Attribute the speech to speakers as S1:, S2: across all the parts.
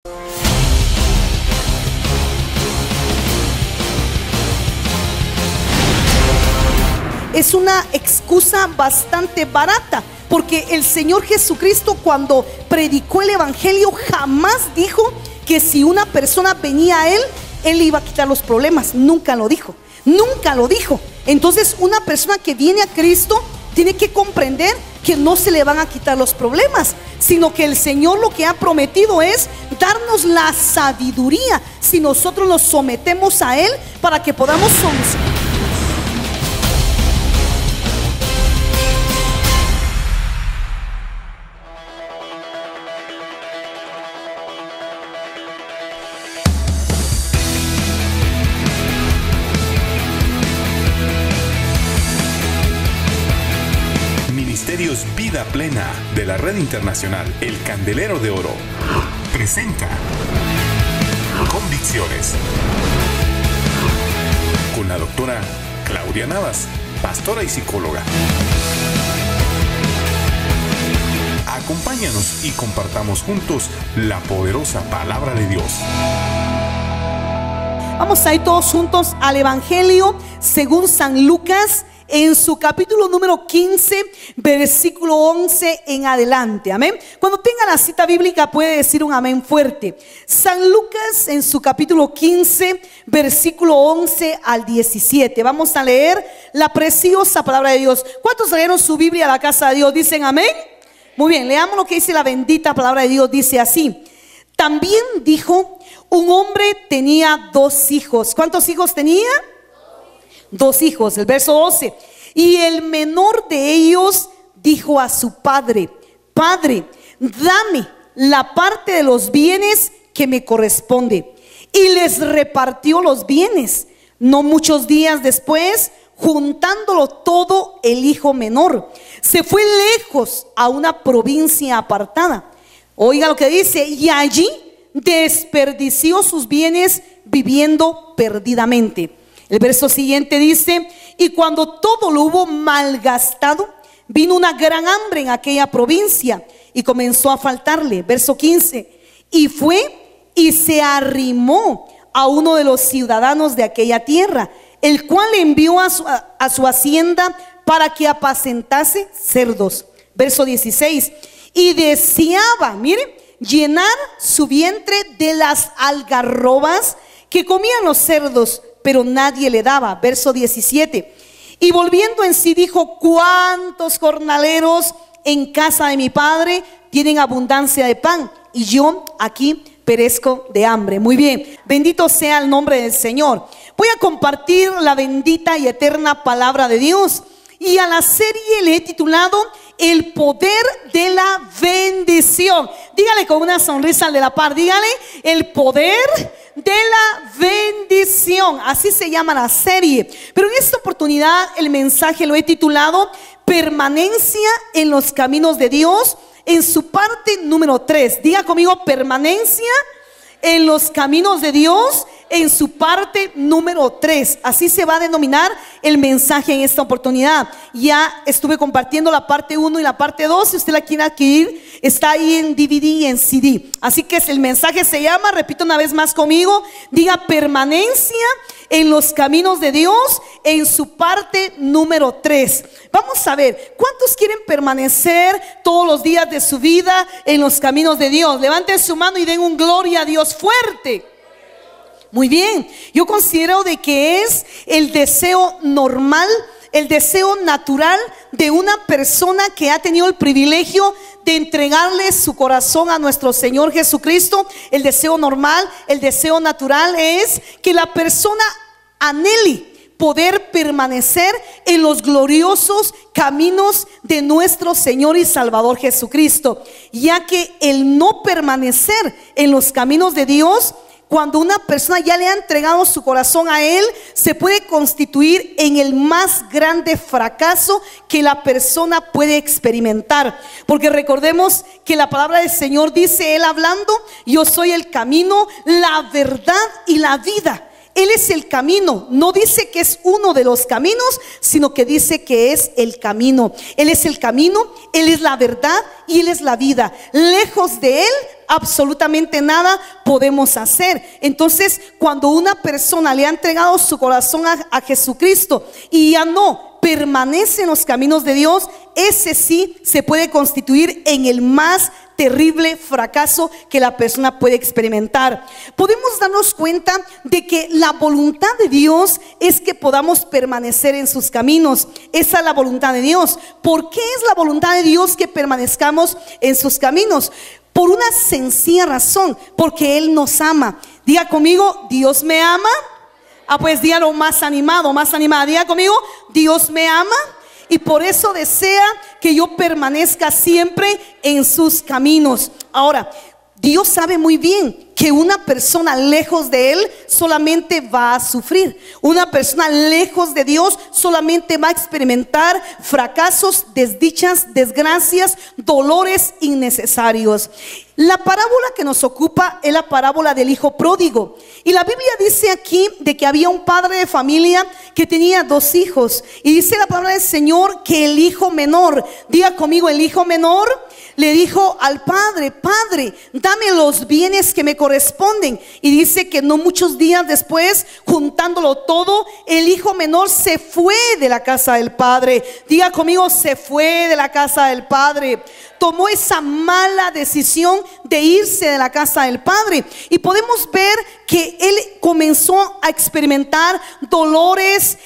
S1: Es una excusa bastante barata, porque el Señor Jesucristo, cuando predicó el evangelio, jamás dijo que si una persona venía a Él le iba a quitar los problemas. Nunca lo dijo, nunca lo dijo. Entonces, una persona que viene a Cristo tiene que comprender que no se le van a quitar los problemas, sino que el Señor lo que ha prometido es darnos la sabiduría si nosotros nos sometemos a Él, para que podamos solucionar.
S2: Ministerios Vida Plena de la Red Internacional El Candelero de Oro presenta Convicciones con la doctora Claudia Navas, pastora y psicóloga. Acompáñanos y compartamos juntos la poderosa palabra de Dios.
S1: Vamos a ir todos juntos al Evangelio según San Lucas, en su capítulo número 15, versículo 11 en adelante. Amén. Cuando tenga la cita bíblica puede decir un amén fuerte. San Lucas, en su capítulo 15, versículo 11 al 17. Vamos a leer la preciosa palabra de Dios. ¿Cuántos trajeron su Biblia a la casa de Dios? Dicen amén. Muy bien, leamos lo que dice la bendita palabra de Dios. Dice así: también dijo, un hombre tenía 2 hijos. ¿Cuántos hijos tenía? 2 hijos. El verso 12: y el menor de ellos dijo a su padre: Padre, dame la parte de los bienes que me corresponde. Y les repartió los bienes. No muchos días después, juntándolo todo, el hijo menor se fue lejos a una provincia apartada. Oiga lo que dice: y allí desperdició sus bienes viviendo perdidamente. El verso siguiente dice: y cuando todo lo hubo malgastado, vino una gran hambre en aquella provincia y comenzó a faltarle. Verso 15: y fue y se arrimó a uno de los ciudadanos de aquella tierra, el cual le envió a su hacienda para que apacentase cerdos. Verso 16: y deseaba, mire, llenar su vientre de las algarrobas que comían los cerdos, pero nadie le daba. Verso 17: y volviendo en sí dijo: cuántos jornaleros en casa de mi padre tienen abundancia de pan, y yo aquí perezco de hambre. Muy bien, bendito sea el nombre del Señor. Voy a compartir la bendita y eterna palabra de Dios, y a la serie le he titulado El poder de la bendición. Dígale con una sonrisa al de la par, dígale: el poder de la bendición. Así se llama la serie. Pero en esta oportunidad el mensaje lo he titulado Permanencia en los caminos de Dios, en su parte número 3. Diga conmigo: permanencia en los caminos de Dios, en su parte número 3. Así se va a denominar el mensaje en esta oportunidad. Ya estuve compartiendo la parte 1 y la parte 2. Si usted la quiere adquirir, está ahí en DVD y en CD. Así que el mensaje se llama, repito una vez más conmigo, diga: permanencia en los caminos de Dios, en su parte número 3. Vamos a ver, ¿cuántos quieren permanecer todos los días de su vida en los caminos de Dios? Levanten su mano y den un gloria a Dios fuerte. Muy bien, yo considero de que es el deseo normal, el deseo natural de una persona que ha tenido el privilegio de entregarle su corazón a nuestro Señor Jesucristo. El deseo normal, el deseo natural es que la persona anhele poder permanecer en los gloriosos caminos de nuestro Señor y Salvador Jesucristo, ya que el no permanecer en los caminos de Dios, cuando una persona ya le ha entregado su corazón a Él, se puede constituir en el más grande fracaso que la persona puede experimentar. Porque recordemos que la palabra del Señor dice, Él hablando: yo soy el camino, la verdad y la vida. Él es el camino. No dice que es uno de los caminos, sino que dice que es el camino. Él es el camino, Él es la verdad y Él es la vida. Lejos de Él, absolutamente nada podemos hacer. Entonces, cuando una persona le ha entregado su corazón a Jesucristo y ya no permanece en los caminos de Dios, ese sí se puede constituir en el más terrible fracaso que la persona puede experimentar. Podemos darnos cuenta de que la voluntad de Dios es que podamos permanecer en sus caminos. Esa es la voluntad de Dios. ¿Por qué es la voluntad de Dios que permanezcamos en sus caminos? Por una sencilla razón: porque Él nos ama. Diga conmigo: Dios me ama. Pues dígalo más animado, más animada. Diga conmigo: Dios me ama, y por eso desea que yo permanezca siempre en sus caminos. Ahora, Dios sabe muy bien que una persona lejos de Él solamente va a sufrir. Una persona lejos de Dios solamente va a experimentar fracasos, desdichas, desgracias, dolores innecesarios. La parábola que nos ocupa es la parábola del hijo pródigo. Y la Biblia dice aquí de que había un padre de familia que tenía 2 hijos. Y dice la palabra del Señor que el hijo menor, diga conmigo, el hijo menor le dijo al padre: Padre, dame los bienes que me corresponden. Y dice que no muchos días después, juntándolo todo, el hijo menor se fue de la casa del padre. Diga conmigo: se fue de la casa del padre. Tomó esa mala decisión de irse de la casa del padre. Y podemos ver que él comenzó a experimentar dolores,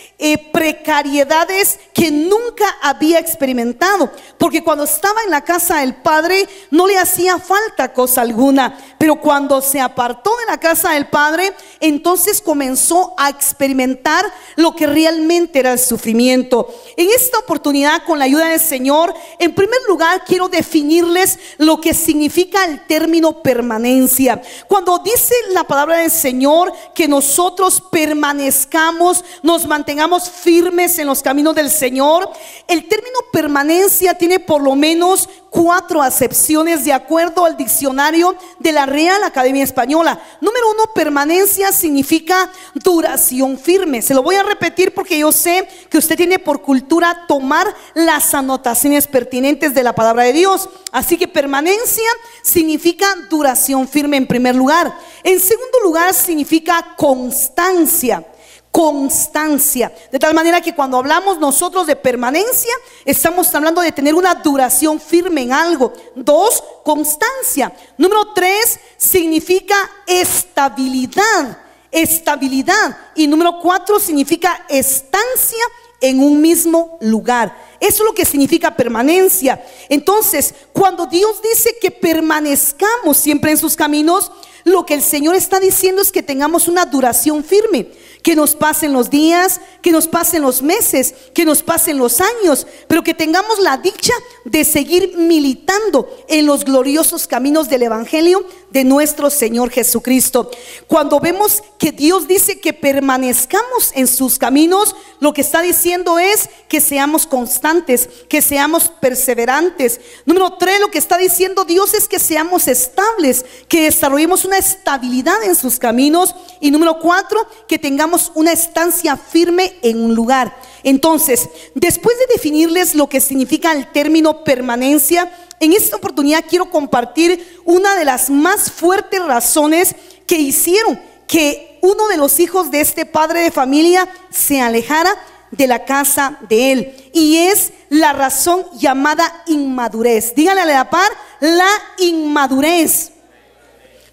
S1: precariedades que nunca había experimentado. Porque cuando estaba en la casa del padre no le hacía falta cosa alguna. Pero cuando se apartó de la casa del padre, entonces comenzó a experimentar lo que realmente era el sufrimiento. En esta oportunidad, con la ayuda del Señor, en primer lugar quiero definirles lo que significa el término permanencia. Cuando dice la palabra del Señor que nosotros permanezcamos, nos mantengamos firmes en los caminos del Señor, el término permanencia tiene por lo menos 4 acepciones de acuerdo al diccionario de la Real Academia Española. Número 1, permanencia significa duración firme. Se lo voy a repetir porque yo sé que usted tiene por cultura tomar las anotaciones pertinentes de la palabra de Dios. Así que permanencia significa duración firme en primer lugar. En segundo lugar, significa constancia. Constancia, de tal manera que cuando hablamos nosotros de permanencia, estamos hablando de tener una duración firme en algo. 2, constancia. Número 3, significa estabilidad. Estabilidad. Y número 4, significa estancia en un mismo lugar. Eso es lo que significa permanencia. Entonces, cuando Dios dice que permanezcamos siempre en sus caminos, lo que el Señor está diciendo es que tengamos una duración firme. Que nos pasen los días, que nos pasen los meses, que nos pasen los años, pero que tengamos la dicha de seguir militando en los gloriosos caminos del Evangelio de nuestro Señor Jesucristo. Cuando vemos que Dios dice que permanezcamos en sus caminos, lo que está diciendo es que seamos constantes, que seamos perseverantes. Número 3, lo que está diciendo Dios es que seamos estables, que desarrollemos una estabilidad en sus caminos. Y número 4, que tengamos una estancia firme en un lugar. Entonces, después de definirles lo que significa el término permanencia, en esta oportunidad quiero compartir una de las más fuertes razones que hicieron que uno de los hijos de este padre de familia se alejara de la casa de él, y es la razón llamada inmadurez. Díganle a la par: la inmadurez.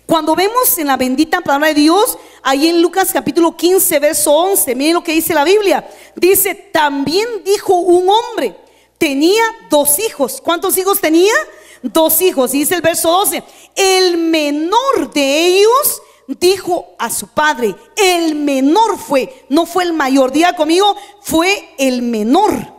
S1: Cuando vemos en la bendita palabra de Dios, ahí en Lucas capítulo 15, verso 11, miren lo que dice la Biblia. Dice: también dijo un hombre, tenía 2 hijos. ¿Cuántos hijos tenía? 2 hijos. Y dice el verso 12: el menor de ellos dijo a su padre. El menor fue, no fue el mayor. Diga conmigo: fue el menor.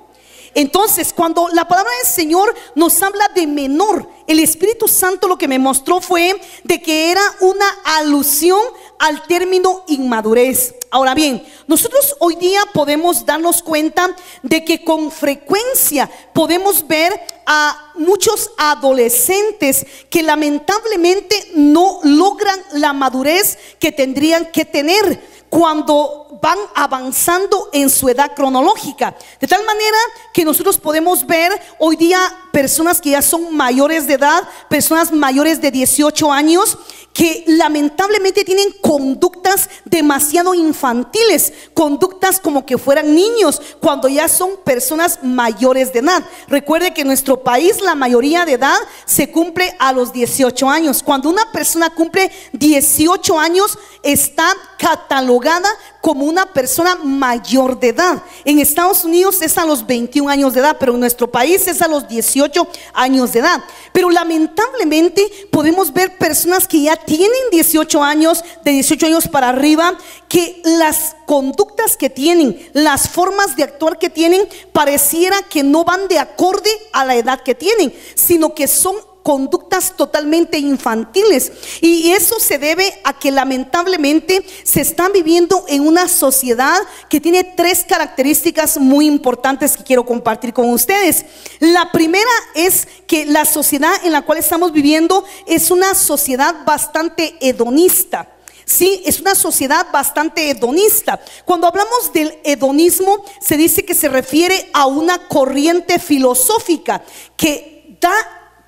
S1: Entonces, cuando la palabra del Señor nos habla de menor, el Espíritu Santo lo que me mostró fue de que era una alusión al término inmadurez. Ahora bien, nosotros hoy día podemos darnos cuenta de que con frecuencia podemos ver a muchos adolescentes que lamentablemente no logran la madurez que tendrían que tener. cuando van avanzando en su edad cronológica. De tal manera que nosotros podemos ver hoy día personas que ya son mayores de edad, personas mayores de 18 años, que lamentablemente tienen conductas demasiado infantiles, conductas como que fueran niños, cuando ya son personas mayores de edad. Recuerde que en nuestro país la mayoría de edad se cumple a los 18 años. Cuando una persona cumple 18 años, está catalogada como una persona mayor de edad. En Estados Unidos es a los 21 años de edad, pero en nuestro país es a los 18 años de edad. Pero lamentablemente podemos ver personas que ya tienen 18 años, de 18 años para arriba, que las conductas que tienen, las formas de actuar que tienen, pareciera que no van de acorde a la edad que tienen, sino que son conductas totalmente infantiles. Y eso se debe a que lamentablemente se está viviendo en una sociedad que tiene tres características muy importantes que quiero compartir con ustedes. La primera es que la sociedad en la cual estamos viviendo es una sociedad bastante hedonista. Sí, es una sociedad bastante hedonista. Cuando hablamos del hedonismo, se dice que se refiere a una corriente filosófica que da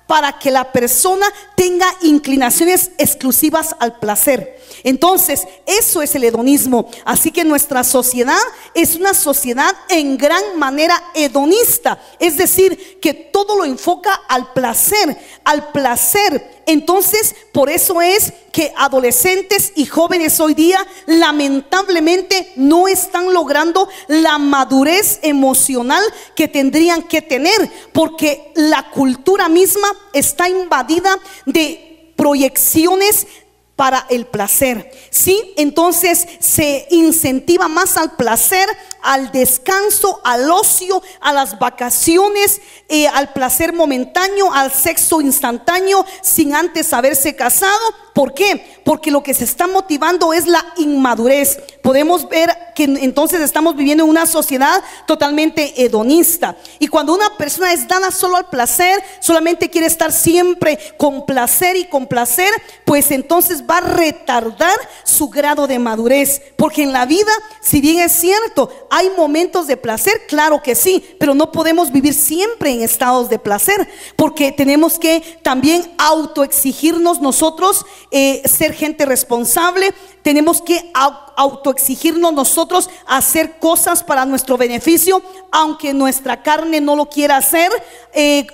S1: para que la persona tenga inclinaciones exclusivas al placer. Entonces, eso es el hedonismo. Así que nuestra sociedad es una sociedad en gran manera hedonista, es decir, que todo lo enfoca al placer, al placer. Entonces, por eso es que adolescentes y jóvenes hoy día lamentablemente no están logrando la madurez emocional que tendrían que tener, porque la cultura misma está invadida de proyecciones para el placer. Sí, entonces se incentiva más al placer, al descanso, al ocio, a las vacaciones, al placer momentáneo, al sexo instantáneo sin antes haberse casado. ¿Por qué? Porque lo que se está motivando es la inmadurez. Podemos ver que entonces estamos viviendo en una sociedad totalmente hedonista. Y cuando una persona es dada solo al placer, solamente quiere estar siempre con placer y con placer, pues entonces va a retardar su grado de madurez. Porque en la vida, si bien es cierto, hay momentos de placer, claro que sí, pero no podemos vivir siempre en estados de placer, porque tenemos que también autoexigirnos nosotros ser gente responsable. Tenemos que autoexigirnos nosotros hacer cosas para nuestro beneficio, aunque nuestra carne no lo quiera hacer.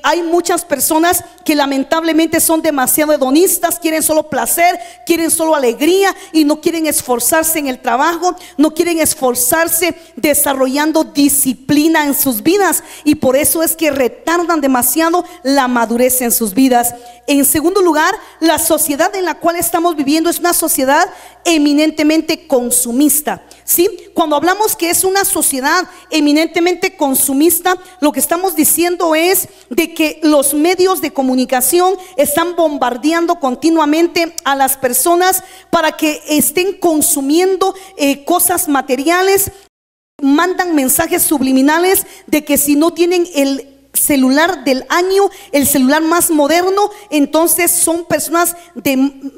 S1: Hay muchas personas que lamentablemente son demasiado hedonistas, quieren solo placer, quieren solo alegría y no quieren esforzarse en el trabajo, no quieren esforzarse desarrollando disciplina en sus vidas, y por eso es que retardan demasiado la madurez en sus vidas. En segundo lugar, la sociedad en la cual estamos viviendo es una sociedad eminentemente consumista. ¿Sí? Cuando hablamos que es una sociedad eminentemente consumista, lo que estamos diciendo es de que los medios de comunicación están bombardeando continuamente a las personas para que estén consumiendo cosas materiales. Mandan mensajes subliminales de que si no tienen el celular del año, el celular más moderno, entonces son personas de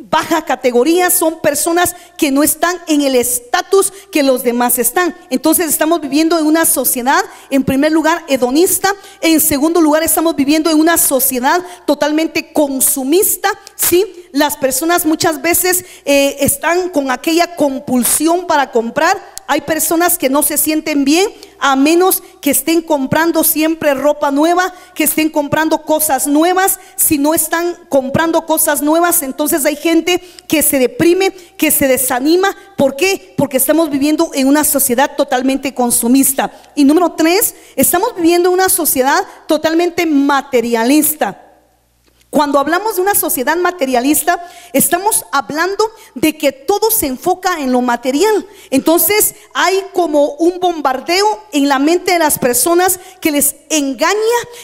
S1: baja categoría, son personas que no están en el estatus que los demás están. Entonces estamos viviendo en una sociedad, en primer lugar, hedonista. En segundo lugar, estamos viviendo en una sociedad totalmente consumista. ¿Sí? Las personas muchas veces están con aquella compulsión para comprar. Hay personas que no se sienten bien a menos que estén comprando siempre ropa nueva, que estén comprando cosas nuevas. Si no están comprando cosas nuevas, entonces hay gente que se deprime, que se desanima. ¿Por qué? Porque estamos viviendo en una sociedad totalmente consumista. Y número 3, estamos viviendo en una sociedad totalmente materialista. Cuando hablamos de una sociedad materialista, estamos hablando de que todo se enfoca en lo material. Entonces hay como un bombardeo en la mente de las personas que les engaña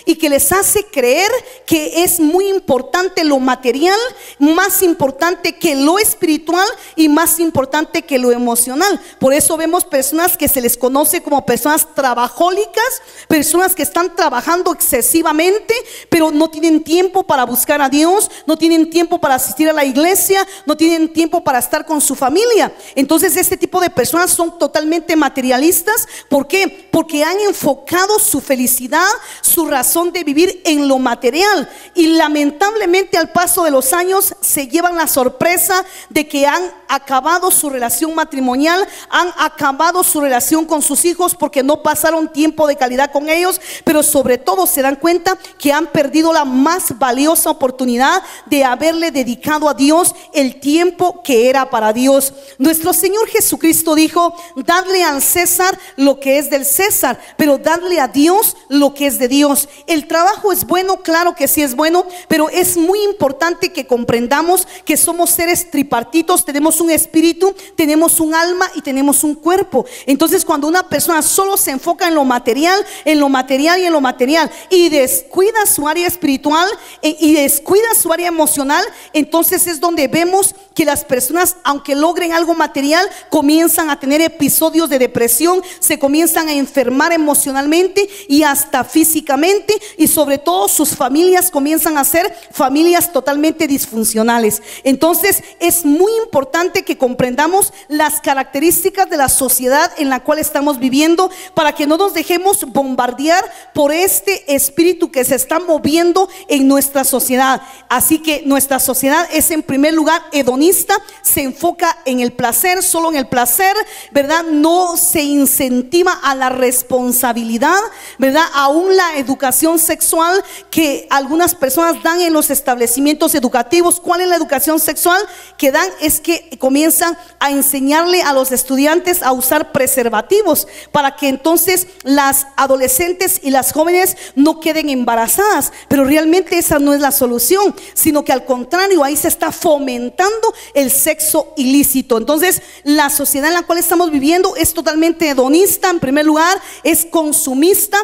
S1: y que les hace creer que es muy importante lo material, más importante que lo espiritual y más importante que lo emocional. Por eso vemos personas que se les conoce como personas trabajólicas, personas que están trabajando excesivamente, pero no tienen tiempo para buscar a Dios, no tienen tiempo para asistir a la iglesia, no tienen tiempo para estar con su familia. Entonces este tipo de personas son totalmente materialistas. ¿Por qué? Porque han enfocado su felicidad, su razón de vivir en lo material, y lamentablemente al paso de los años se llevan la sorpresa de que han acabado su relación matrimonial, han acabado su relación con sus hijos porque no pasaron tiempo de calidad con ellos, pero sobre todo se dan cuenta que han perdido la más valiosa oportunidad de haberle dedicado a Dios el tiempo que era para Dios. Nuestro Señor Jesucristo dijo: dadle al César lo que es del César, pero dadle a Dios lo que es de Dios. El trabajo es bueno, claro que sí es bueno, pero es muy importante que comprendamos que somos seres tripartitos. Tenemos un espíritu, tenemos un alma y tenemos un cuerpo. Entonces cuando una persona solo se enfoca en lo material, en lo material y en lo material, y descuida su área espiritual y descuida su área emocional, entonces es donde vemos que las personas, aunque logren algo material, comienzan a tener episodios de depresión, se comienzan a enfermar emocionalmente y hasta físicamente, y sobre todo sus familias comienzan a ser familias totalmente disfuncionales. Entonces es muy importante que comprendamos las características de la sociedad en la cual estamos viviendo, para que no nos dejemos bombardear por este espíritu que se está moviendo en nuestra sociedad. Así que nuestra sociedad es en primer lugar hedonista, se enfoca en el placer, solo en el placer, ¿verdad? No se incentiva a la responsabilidad, ¿verdad? Aún la educación sexual que algunas personas dan en los establecimientos educativos. ¿Cuál es la educación sexual que dan? Es que comienzan a enseñarle a los estudiantes a usar preservativos para que entonces las adolescentes y las jóvenes no queden embarazadas. Pero realmente esa no es la solución, sino que al contrario, ahí se está fomentando el sexo ilícito. Entonces la sociedad en la cual estamos viviendo es totalmente hedonista. En primer lugar, es consumista.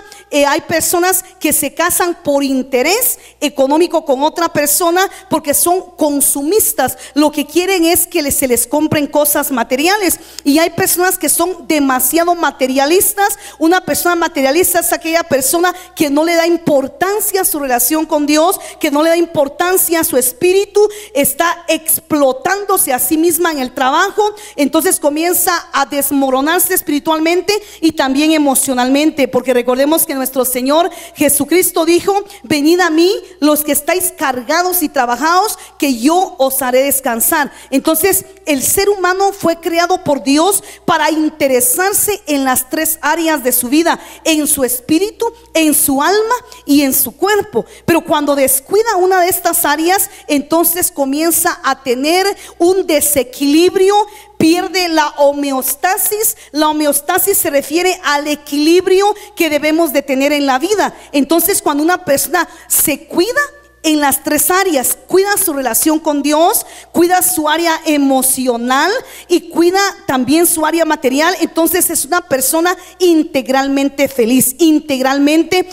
S1: Hay personas que se casan por interés económico con otra persona porque son consumistas. Lo que quieren es que se les compren cosas materiales. Y hay personas que son demasiado materialistas. Una persona materialista es aquella persona que no le da importancia a su relación con Dios, que no le da importancia a su espíritu, está explotándose a sí misma en el trabajo. Entonces comienza a desmoronarse espiritualmente y también emocionalmente, porque recordemos que nuestro Señor Jesucristo dijo: venid a mí los que estáis cargados y trabajados, que yo os haré descansar. Entonces el ser humano fue creado por Dios para interesarse en las tres áreas de su vida: en su espíritu, en su alma y en su cuerpo. Pero cuando descuida una de estas áreas, entonces comienza a tener un desequilibrio, pierde la homeostasis. La homeostasis se refiere al equilibrio que debemos de tener en la vida. Entonces cuando una persona se cuida en las tres áreas, cuida su relación con Dios, cuida su área emocional y cuida también su área material, entonces es una persona integralmente feliz, integralmente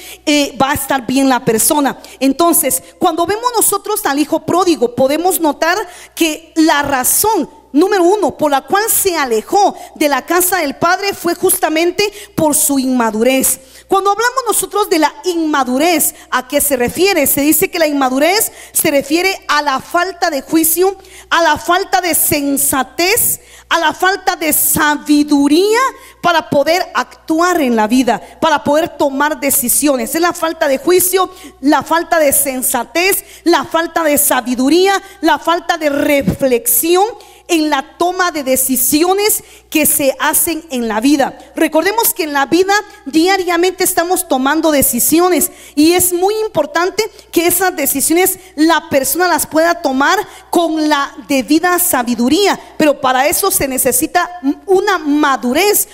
S1: va a estar bien la persona. Entonces cuando vemos nosotros al hijo pródigo, podemos notar que la razón número uno por la cual se alejó de la casa del padre fue justamente por su inmadurez. Cuando hablamos nosotros de la inmadurez, ¿a qué se refiere? Se dice que la inmadurez se refiere a la falta de juicio, a la falta de sensatez, a la falta de sabiduría para poder actuar en la vida, para poder tomar decisiones. Es la falta de juicio, la falta de sensatez, la falta de sabiduría, la falta de reflexión en la toma de decisiones que se hacen en la vida. Recordemos que en la vida diariamente estamos tomando decisiones, y es muy importante que esas decisiones la persona las pueda tomar con la debida sabiduría, pero para eso se necesita una madurez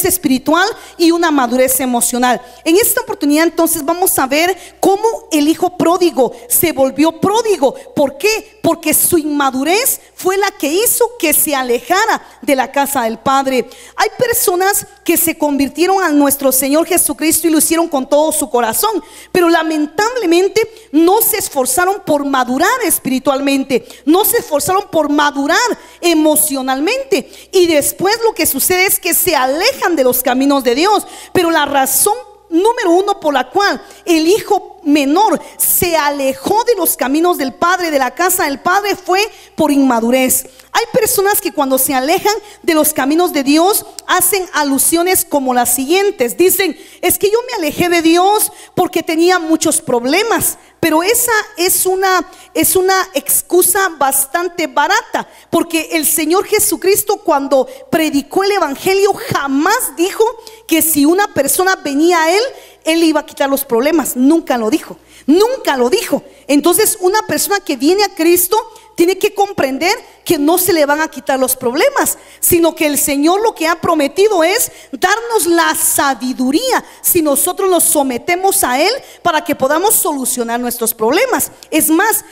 S1: espiritual y una madurez emocional. En esta oportunidad entonces vamos a ver cómo el hijo pródigo se volvió pródigo. ¿Por qué? Porque su inmadurez fue la que hizo que se alejara de la casa del Padre. Hay personas que se convirtieron a nuestro Señor Jesucristo y lo hicieron con todo su corazón, pero lamentablemente no se esforzaron por madurar espiritualmente, no se esforzaron por madurar emocionalmente, y después lo que sucede es que se alejan de los caminos de Dios. Pero la razón número uno por la cual el hijo menor se alejó de los caminos del Padre, de la casa del Padre, fue por inmadurez. Hay personas que cuando se alejan de los caminos de Dios hacen alusiones como las siguientes. Dicen: es que yo me alejé de Dios porque tenía muchos problemas. Pero esa es una excusa bastante barata, porque el Señor Jesucristo, cuando predicó el evangelio, jamás dijo que si una persona venía a Él le iba a quitar los problemas. Nunca lo dijo, nunca lo dijo. Entonces, una persona que viene a Cristo tiene que comprender que no se le van a quitar los problemas, sino que el Señor lo que ha prometido es darnos la sabiduría si nosotros nos sometemos a Él, para que podamos solucionar nuestros problemas. Es más,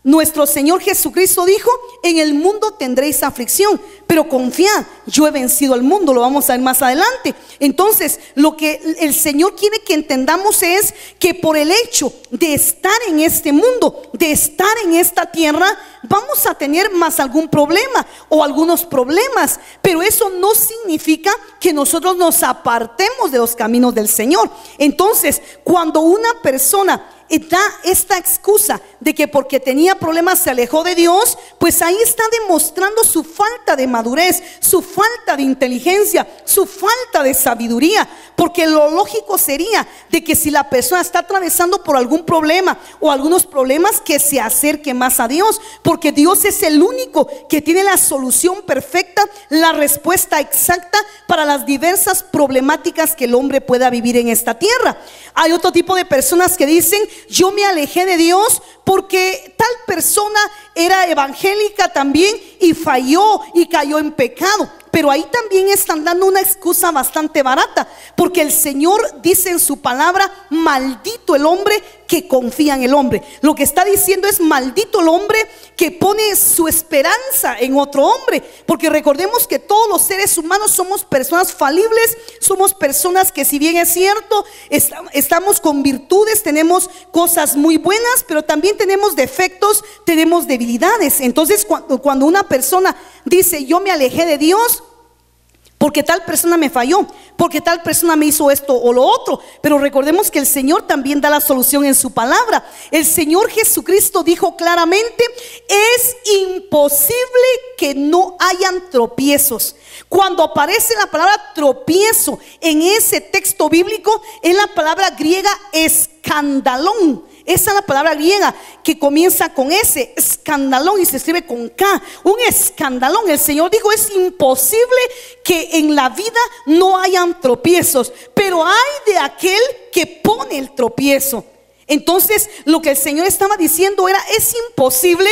S1: nuestro Señor Jesucristo dijo: en el mundo tendréis aflicción, pero confiad, yo he vencido al mundo. Lo vamos a ver más adelante. Entonces, lo que el Señor quiere que entendamos es que por el hecho de estar en este mundo, de estar en esta tierra, vamos a tener más algún problema o algunos problemas, pero eso no significa que nosotros nos apartemos de los caminos del Señor. Entonces, cuando una persona da esta excusa de que porque tenía problemas se alejó de Dios, pues ahí está demostrando su falta de madurez, su falta de inteligencia, su falta de sabiduría. Porque lo lógico sería de que si la persona está atravesando por algún problema o algunos problemas, que se acerque más a Dios, porque Dios es el único que tiene la solución perfecta, la respuesta exacta para las diversas problemáticas que el hombre pueda vivir en esta tierra. Hay otro tipo de personas que dicen: yo me alejé de Dios porque tal persona era evangélica también y falló y cayó en pecado. Pero ahí también están dando una excusa bastante barata, porque el Señor dice en su palabra: maldito el hombre que confía en el hombre. Lo que está diciendo es: maldito el hombre que pone su esperanza en otro hombre. Porque recordemos que todos los seres humanos somos personas falibles, somos personas que, si bien es cierto, estamos con virtudes, tenemos cosas muy buenas, pero también tenemos defectos, tenemos debilidades. Entonces, cuando una persona dice: yo me alejé de Dios porque tal persona me falló, porque tal persona me hizo esto o lo otro, pero recordemos que el Señor también da la solución en su palabra. El Señor Jesucristo dijo claramente: es imposible que no hayan tropiezos. Cuando aparece la palabra tropiezo en ese texto bíblico, es la palabra griega escandalón. Esa es la palabra griega que comienza con S, escandalón, y se escribe con K. Un escandalón. El Señor dijo: es imposible que en la vida no hayan tropiezos, pero hay de aquel que pone el tropiezo. Entonces, lo que el Señor estaba diciendo era: es imposible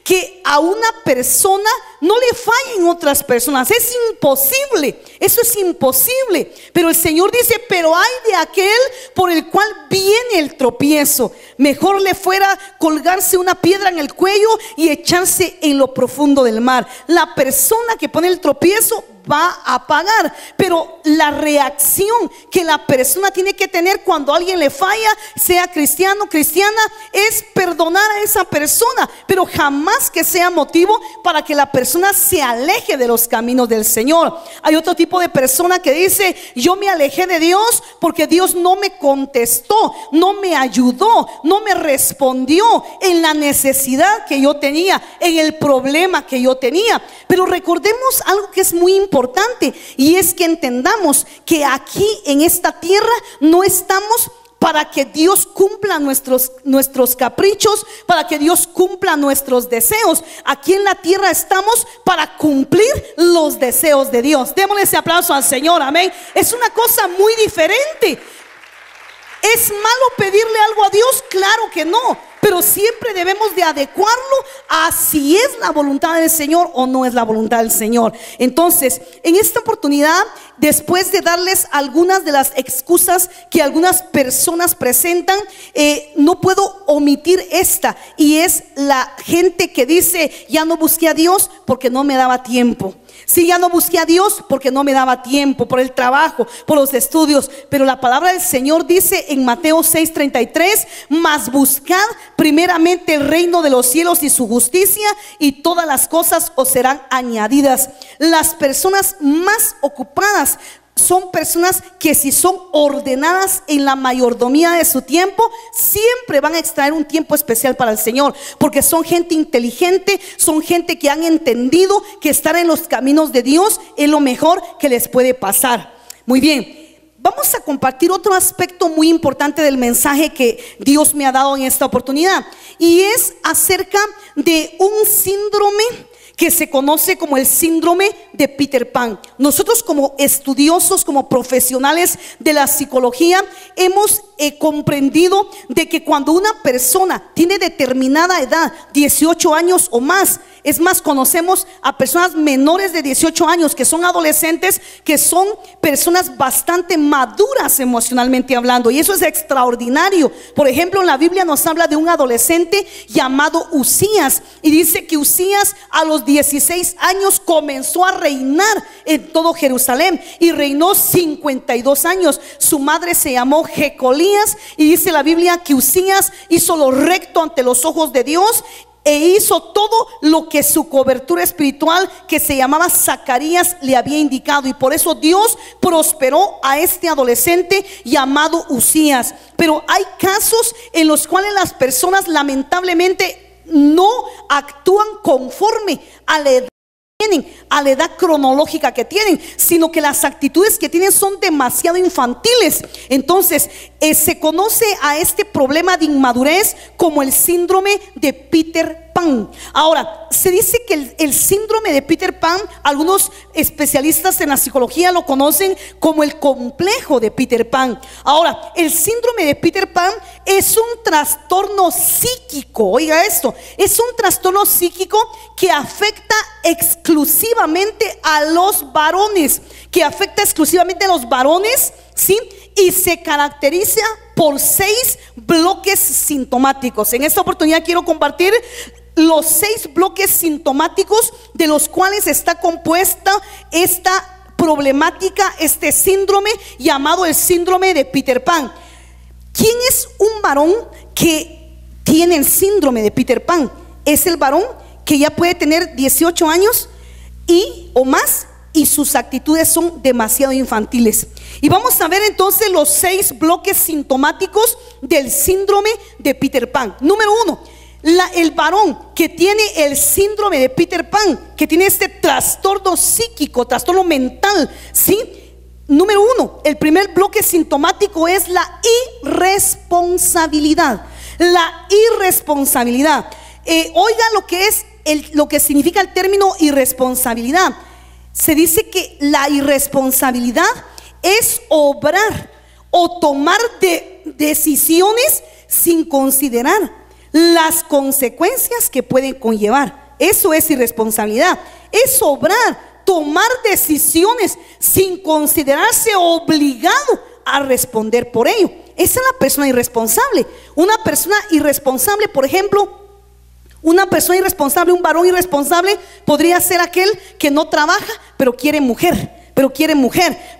S1: que a una persona no le fallen otras personas. Es imposible, eso es imposible. Pero el Señor dice: pero hay de aquel por el cual viene el tropiezo. Mejor le fuera colgarse una piedra en el cuello y echarse en lo profundo del mar. La persona que pone el tropiezo va a pagar, pero la reacción que la persona tiene que tener cuando alguien le falla, sea cristiano, cristiana, es perdonar a esa persona, pero jamás que sea motivo para que la persona se aleje de los caminos del Señor. Hay otro tipo de persona que dice: yo me alejé de Dios porque Dios no me contestó, no me ayudó, no me respondió en la necesidad que yo tenía, en el problema que yo tenía. Pero recordemos algo que es muy importante, y es que entendamos que aquí en esta tierra no estamos para que Dios cumpla nuestros caprichos, para que Dios cumpla nuestros deseos. Aquí en la tierra estamos para cumplir los deseos de Dios. Démosle ese aplauso al Señor, amén. Es una cosa muy diferente. ¿Es malo pedirle algo a Dios? Claro que no. Pero siempre debemos de adecuarlo a si es la voluntad del Señor o no es la voluntad del Señor. Entonces, en esta oportunidad, después de darles algunas de las excusas que algunas personas presentan, no puedo omitir esta, y es la gente que dice: ya no busqué a Dios porque no me daba tiempo. Sí, ya no busqué a Dios porque no me daba tiempo, por el trabajo, por los estudios. Pero la palabra del Señor dice en Mateo 6:33: mas buscad primeramente el reino de los cielos y su justicia, y todas las cosas os serán añadidas. Las personas más ocupadas son personas que, si son ordenadas en la mayordomía de su tiempo, siempre van a extraer un tiempo especial para el Señor, porque son gente inteligente, son gente que han entendido que estar en los caminos de Dios es lo mejor que les puede pasar. Muy bien, vamos a compartir otro aspecto muy importante del mensaje que Dios me ha dado en esta oportunidad, y es acerca de un síndrome que se conoce como el síndrome de Peter Pan. Nosotros, como estudiosos, como profesionales de la psicología, hemos comprendido de que cuando una persona tiene determinada edad, 18 años o más, es más, conocemos a personas menores de 18 años que son adolescentes, que son personas bastante maduras emocionalmente hablando, y eso es extraordinario. Por ejemplo, en la Biblia nos habla de un adolescente llamado Usías, y dice que Usías a los 16 años comenzó a reinar en todo Jerusalén, y reinó 52 años. Su madre se llamó Jecolías, y dice la Biblia que Usías hizo lo recto ante los ojos de Dios, e hizo todo lo que su cobertura espiritual, que se llamaba Zacarías, le había indicado. Y por eso Dios prosperó a este adolescente llamado Usías. Pero hay casos en los cuales las personas lamentablemente no actúan conforme a la edad que tienen, a la edad cronológica que tienen, sino que las actitudes que tienen son demasiado infantiles. Entonces se conoce a este problema de inmadurez como el síndrome de Peter Pan. Ahora, se dice que el síndrome de Peter Pan, algunos especialistas en la psicología lo conocen como el complejo de Peter Pan. Ahora, el síndrome de Peter Pan es un trastorno psíquico. Oiga esto, es un trastorno psíquico que afecta exclusivamente a los varones, ¿sí? Y se caracteriza por 6 bloques sintomáticos. En esta oportunidad quiero compartir los 6 bloques sintomáticos de los cuales está compuesta esta problemática, este síndrome llamado el síndrome de Peter Pan. ¿Quién es un varón que tiene el síndrome de Peter Pan? Es el varón que ya puede tener 18 años o más, y sus actitudes son demasiado infantiles. Y vamos a ver entonces los 6 bloques sintomáticos del síndrome de Peter Pan. Número 1, el varón que tiene el síndrome de Peter Pan, que tiene este trastorno psíquico, trastorno mental, ¿sí? Número 1, el primer bloque sintomático es la irresponsabilidad. La irresponsabilidad. Oiga lo que significa el término irresponsabilidad. Se dice que la irresponsabilidad es obrar o tomar decisiones sin considerar las consecuencias que pueden conllevar. Eso es irresponsabilidad. Es obrar, tomar decisiones sin considerarse obligado a responder por ello. Esa es la persona irresponsable. Una persona irresponsable, por ejemplo, una persona irresponsable, un varón irresponsable podría ser aquel que no trabaja pero quiere mujer.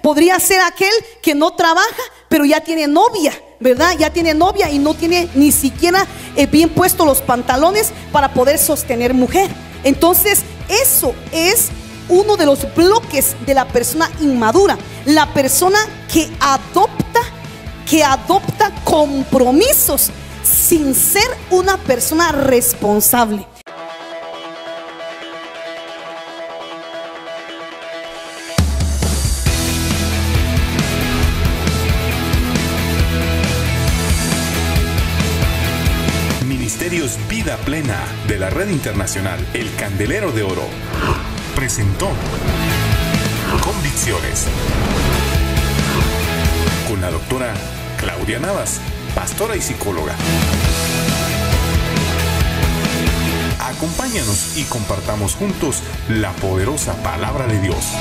S1: Podría ser aquel que no trabaja pero ya tiene novia, ¿verdad? Ya tiene novia y no tiene ni siquiera bien puestos los pantalones para poder sostener mujer. Entonces eso es uno de los bloques de la persona inmadura. La persona que adopta compromisos sin ser una persona responsable.
S2: Ministerios Vida Plena de la Red Internacional El Candelero de Oro presentó Convicciones con la doctora Claudia Navas, pastora y psicóloga. Acompáñanos y compartamos juntos la poderosa palabra de Dios.